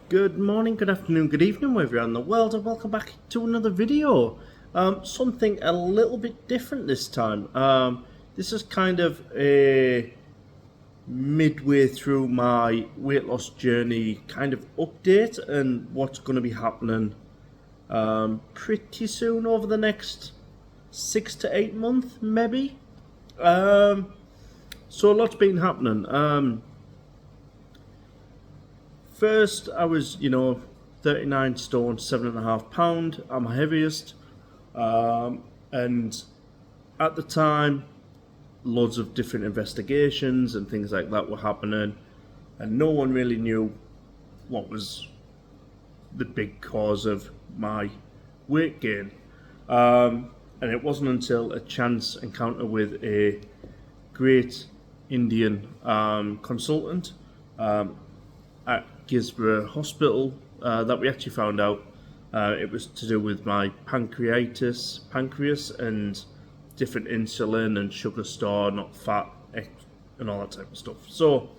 Good morning, good afternoon, good evening, wherever you're in the world, and welcome back to another video. Something a little bit different this time. This is kind of a midway through my weight loss journey kind of update and what's going to be happening pretty soon over the next 6 to 8 months, maybe. So a lot's been happening. First, I was, 39 stone, 7.5 pound. I'm my heaviest. And at the time, loads of different investigations and things like that were happening. And no one really knew what was the big cause of my weight gain. And it wasn't until a chance encounter with a great Indian consultant at Gisborne Hospital that we actually found out it was to do with my pancreas and different insulin and sugar store, not fat, and all that type of stuff. So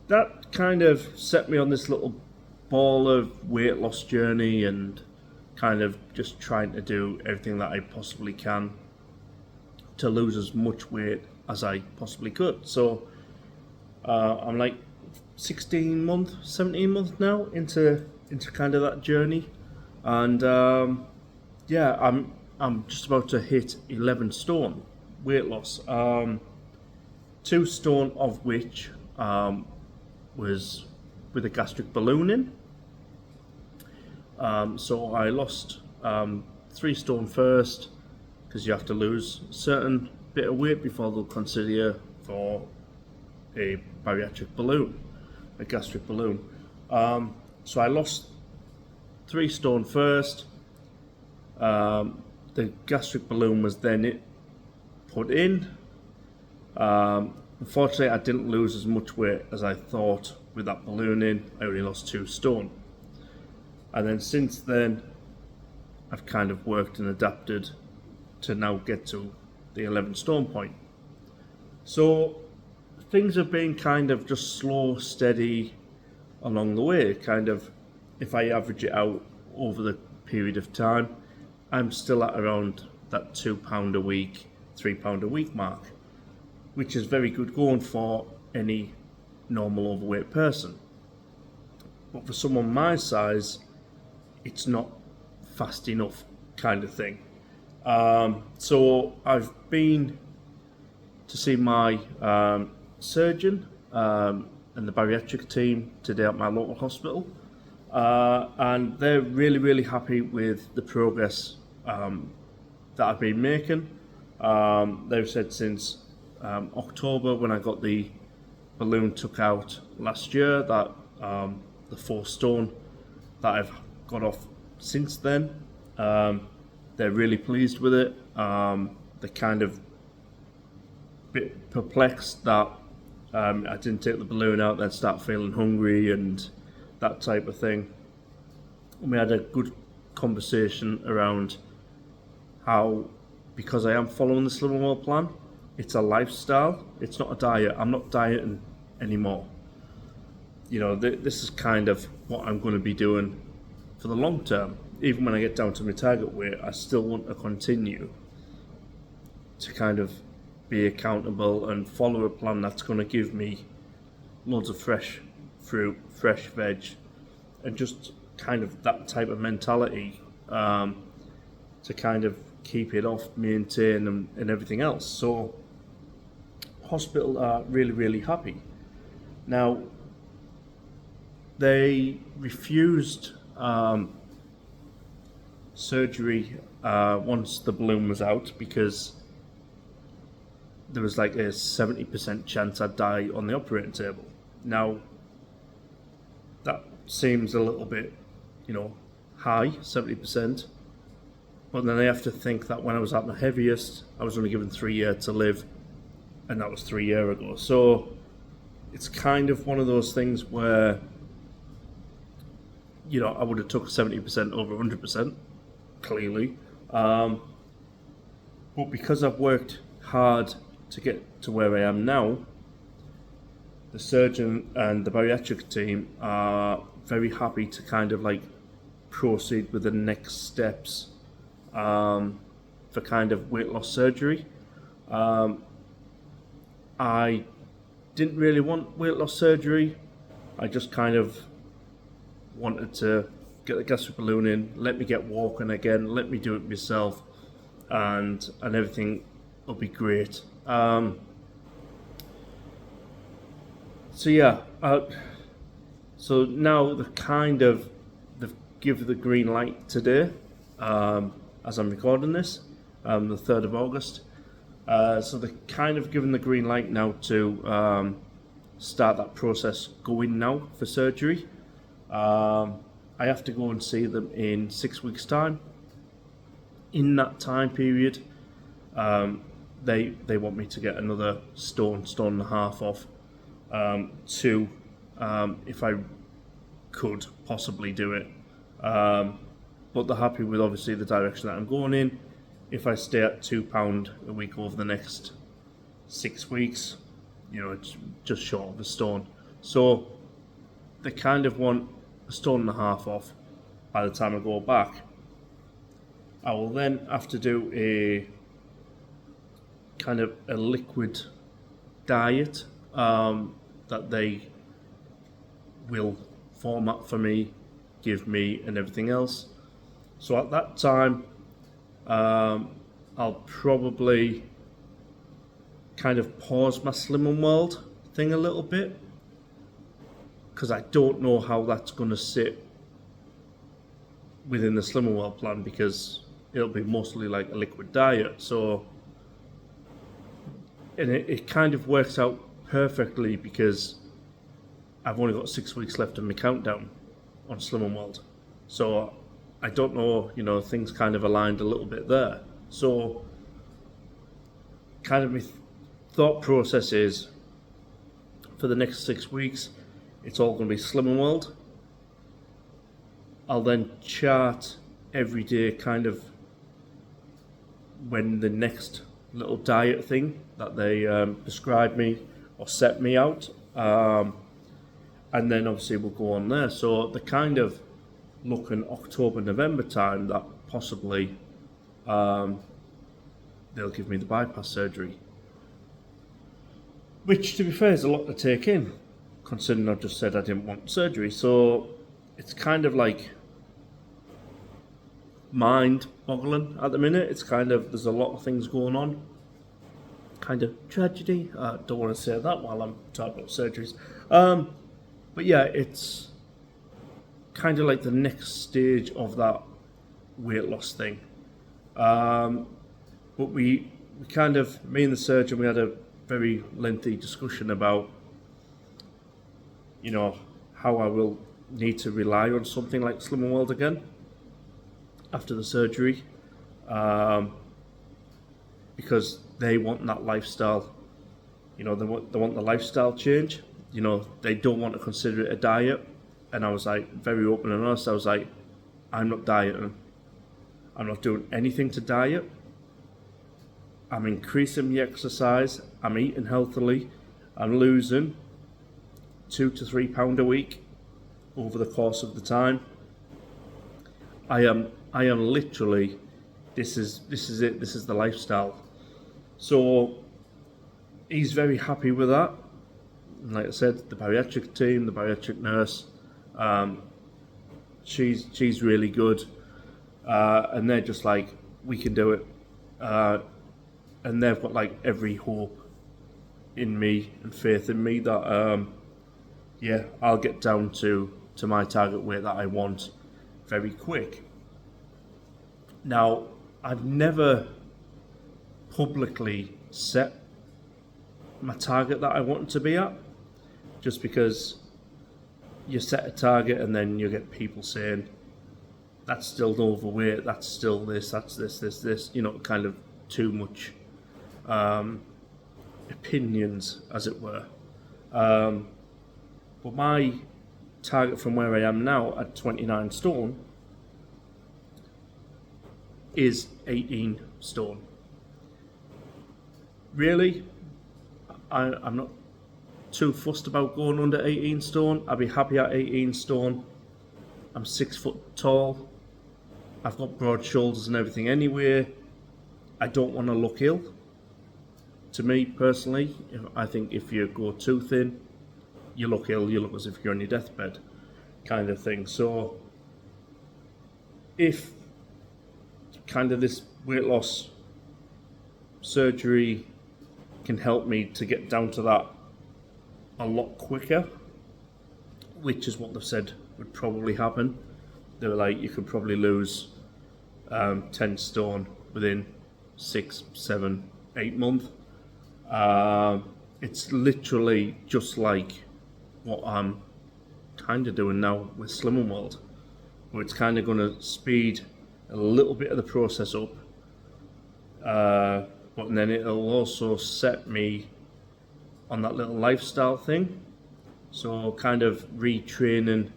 that kind of set me on this little ball of weight loss journey and kind of just trying to do everything that I possibly can to lose as much weight as I possibly could. So I'm like 17 months now into kind of that journey, and yeah, I'm just about to hit 11 stone weight loss. 2 stone of which was with a gastric balloon in. So I lost 3 stone first, because you have to lose a certain bit of weight before they'll consider you for a bariatric balloon, a gastric balloon. So I lost 3 stone first. The gastric balloon was then put in. Unfortunately, I didn't lose as much weight as I thought with that balloon in. I only lost 2 stone. And then since then, I've kind of worked and adapted to now get to the 11 stone point. So things have been kind of just slow, steady along the way. Kind of, if I average it out over the period of time, I'm still at around that £2 a week, £3 a week mark, which is very good going for any normal overweight person. But for someone my size, it's not fast enough kind of thing. So I've been to see my surgeon and the bariatric team today at my local hospital, and they're really happy with the progress that I've been making. They've said since October, when I got the balloon took out last year, that the 4 stone that I've got off since then, they're really pleased with it. They're kind of bit perplexed that I didn't take the balloon out, then start feeling hungry and that type of thing. And we had a good conversation around how, because I am following the Slim and Well plan, it's a lifestyle, it's not a diet. I'm not dieting anymore. This is kind of what I'm going to be doing for the long term. Even when I get down to my target weight, I still want to continue to kind of be accountable and follow a plan that's going to give me loads of fresh fruit, fresh veg, and just kind of that type of mentality to kind of keep it off, maintain, and everything else. So hospital are really happy. Now, they refused surgery once the balloon was out, because there was like a 70% chance I'd die on the operating table. Now, that seems a little bit, high, 70%. But then I have to think that when I was at my heaviest, I was only given 3 years to live, and that was 3 years ago. So it's kind of one of those things where, I would have took 70% over 100%, clearly. But because I've worked hard to get to where I am now, the surgeon and the bariatric team are very happy to kind of like proceed with the next steps for kind of weight loss surgery. I didn't really want weight loss surgery. I just kind of wanted to get the gastric balloon in, let me get walking again, let me do it myself, and everything will be great. So yeah, so now they've given the green light today, as I'm recording this, the 3rd of August. So they're kind of given the green light now to start that process going now for surgery. I have to go and see them in 6 weeks' time. In that time period, they want me to get another stone and a half off, to if I could possibly do it. But they're happy with obviously the direction that I'm going in. If I stay at £2 a week over the next 6 weeks, it's just short of a stone. So they kind of want a stone and a half off by the time I go back. I will then have to do a kind of a liquid diet that they will format for me, give me, and everything else. So at that time, I'll probably kind of pause my Slim and World thing a little bit, because I don't know how that's going to sit within the Slim and World plan, because it'll be mostly like a liquid diet. So, and it kind of works out perfectly because I've only got 6 weeks left of my countdown on Slim and World. So I don't know, things kind of aligned a little bit there. So kind of my thought process is, for the next 6 weeks, it's all going to be Slim and World. I'll then chart every day kind of when the next little diet thing that they prescribe me or set me out, and then obviously we'll go on there. So they're kind of looking October, November time that possibly they'll give me the bypass surgery, which, to be fair, is a lot to take in, considering I just said I didn't want surgery. So it's kind of like mind-boggling at the minute. It's kind of, there's a lot of things going on, kind of tragedy. Don't want to say that while I'm talking about surgeries. But yeah, it's kind of like the next stage of that weight loss thing. But we kind of, me and the surgeon, we had a very lengthy discussion about, how I will need to rely on something like Slim and World again after the surgery, because they want that lifestyle. They want the lifestyle change. They don't want to consider it a diet. And I was like, very open and honest. I was like, I'm not dieting. I'm not doing anything to diet. I'm increasing the exercise. I'm eating healthily. I'm losing 2 to 3 pounds a week over the course of the time. I am literally, this is it. This is the lifestyle. So he's very happy with that. And like I said, the bariatric team, the bariatric nurse, she's really good, and they're just like, we can do it, and they've got like every hope in me and faith in me that I'll get down to my target weight that I want very quick. Now, I've never publicly set my target that I want to be at, just because you set a target and then you get people saying, that's still overweight, that's still this, that's this, kind of too much opinions, as it were. But my target from where I am now at 29 stone is 18 stone. Really, I'm not too fussed about going under 18 stone. I'd be happy at 18 stone. I'm 6 foot tall. I've got broad shoulders and everything anyway. I don't want to look ill. To me personally, I think if you go too thin, you look ill, you look as if you're on your deathbed kind of thing. So if kind of this weight loss surgery can help me to get down to that a lot quicker, which is what they've said would probably happen. They were like, you could probably lose 10 stone within 6, 7, 8 months. It's literally just like what I'm kind of doing now with Slimming World, where it's kind of going to speed a little bit of the process up, but then it'll also set me on that little lifestyle thing. So kind of retraining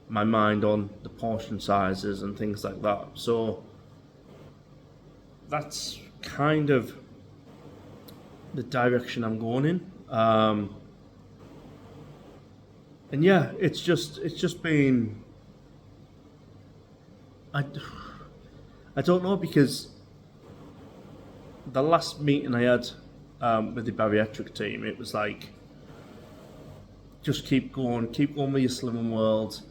my mind on the portion sizes and things like that. So that's kind of the direction I'm going in. And yeah, it's just been, I don't know, because the last meeting I had with the bariatric team, it was like, just keep going with your Slimming World.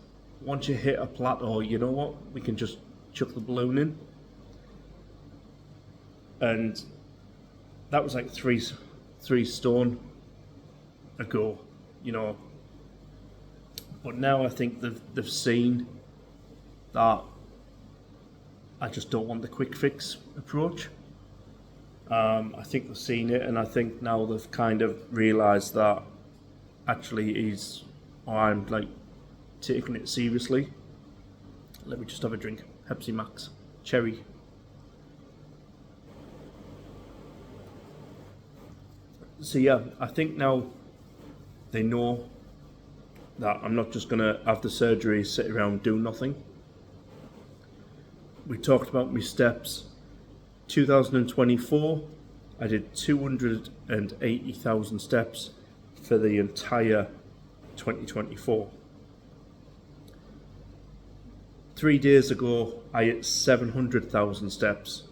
Once you hit a plateau, you know what, we can just chuck the balloon in. And that was like three stone ago, you know. But now I think they've seen that I just don't want the quick fix approach. I think they've seen it, and I think now they've kind of realised that actually I'm like taking it seriously. Let me just have a drink. Pepsi Max, cherry. So yeah, I think now they know that I'm not just going to have the surgery, sit around, do nothing. We talked about my steps. 2024, I did 280,000 steps for the entire 2024. 3 days ago, I hit 700,000 steps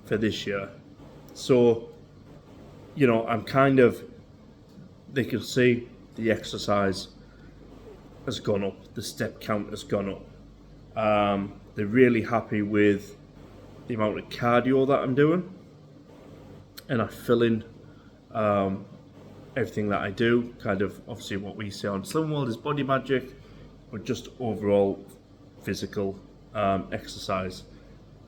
for this year. So, you know, I'm kind of, they can see the exercise has gone up, the step count has gone up. They're really happy with the amount of cardio that I'm doing, and I fill in everything that I do. Kind of, obviously, what we say on Slimming World is body magic, but just overall physical exercise.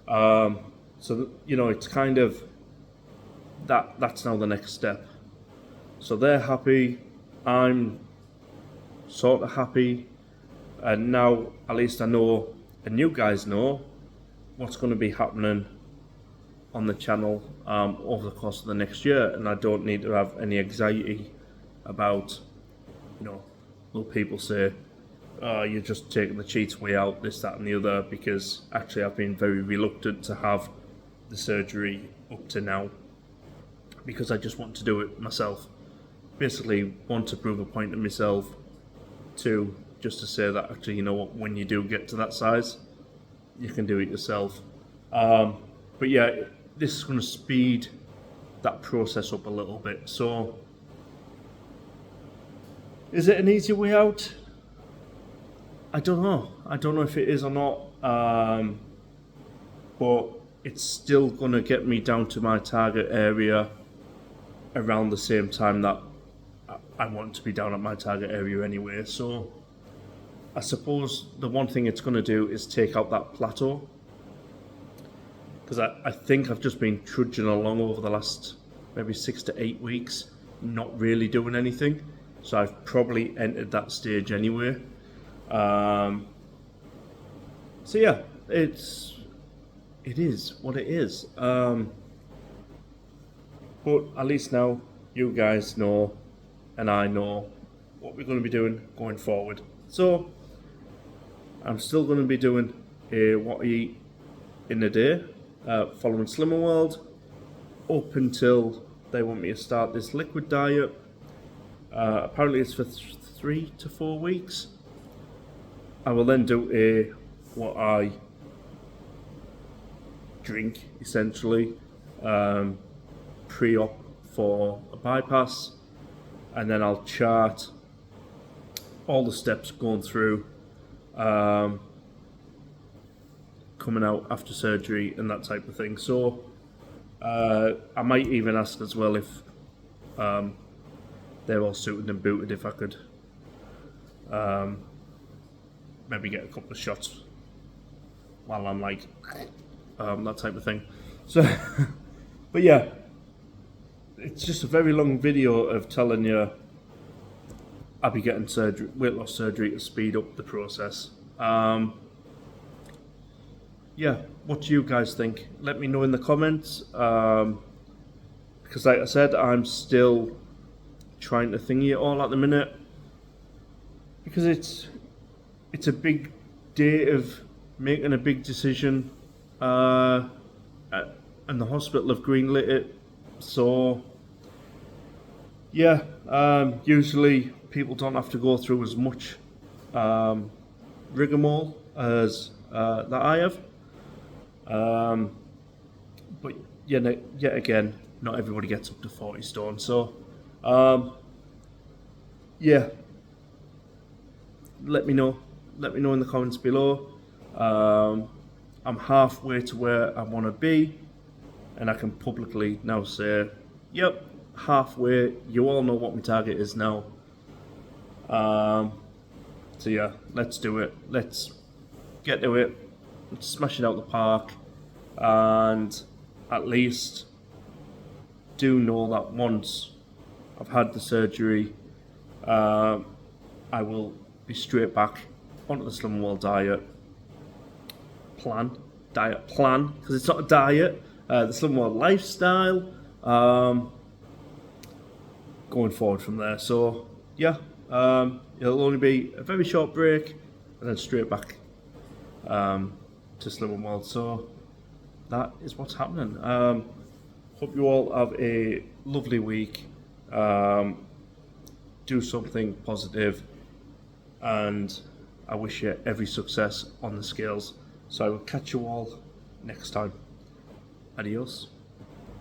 So you know, it's kind of that's now the next step. So they're happy, I'm sort of happy, and now at least I know, and you guys know, what's going to be happening on the channel over the course of the next year, and I don't need to have any anxiety about, you know, will people say, oh, you're just taking the cheats way out, this, that and the other, because actually I've been very reluctant to have the surgery up to now, because I just want to do it myself. Basically, want to prove a point to myself, two, just to say that actually, you know what, when you do get to that size, you can do it yourself. But yeah, this is going to speed that process up a little bit. So, is it an easier way out? I don't know. I don't know if it is or not. But it's still going to get me down to my target area around the same time that I want to be down at my target area anyway. So I suppose the one thing it's going to do is take out that plateau, because I think I've just been trudging along over the last maybe 6 to 8 weeks, not really doing anything. So I've probably entered that stage anyway. So yeah, it is what it is. But at least now you guys know, and I know what we're going to be doing going forward. So I'm still going to be doing what I eat in a day, following Slimming World, up until they want me to start this liquid diet. Apparently it's for 3 to 4 weeks. I will then do what I drink, essentially, pre-op for a bypass, and then I'll chart all the steps going through, coming out after surgery and that type of thing. So I might even ask as well if they're all suited and booted, if I could maybe get a couple of shots while I'm like that type of thing. So but yeah, it's just a very long video of telling you I'll be getting surgery, weight loss surgery, to speed up the process. Yeah, what do you guys think? Let me know in the comments, because like I said, I'm still trying to thingy it all at the minute, because it's a big day of making a big decision, and the hospital have greenlit it. So yeah, usually people don't have to go through as much rigmarole as that I have. But yet again, not everybody gets up to 40 stone. So yeah, let me know in the comments below. I'm halfway to where I want to be, and I can publicly now say, yep, halfway. You all know what my target is now. So yeah, let's do it. Let's get to it. Let's smash it out the park, and at least do know that once I've had the surgery, I will be straight back onto the Slim World diet plan, because it's not a diet, the Slim World lifestyle, going forward from there. So yeah, it'll only be a very short break and then straight back to Slim World. So that is what's happening. Hope you all have a lovely week. Do something positive, and I wish you every success on the scales. So I will catch you all next time. Adios.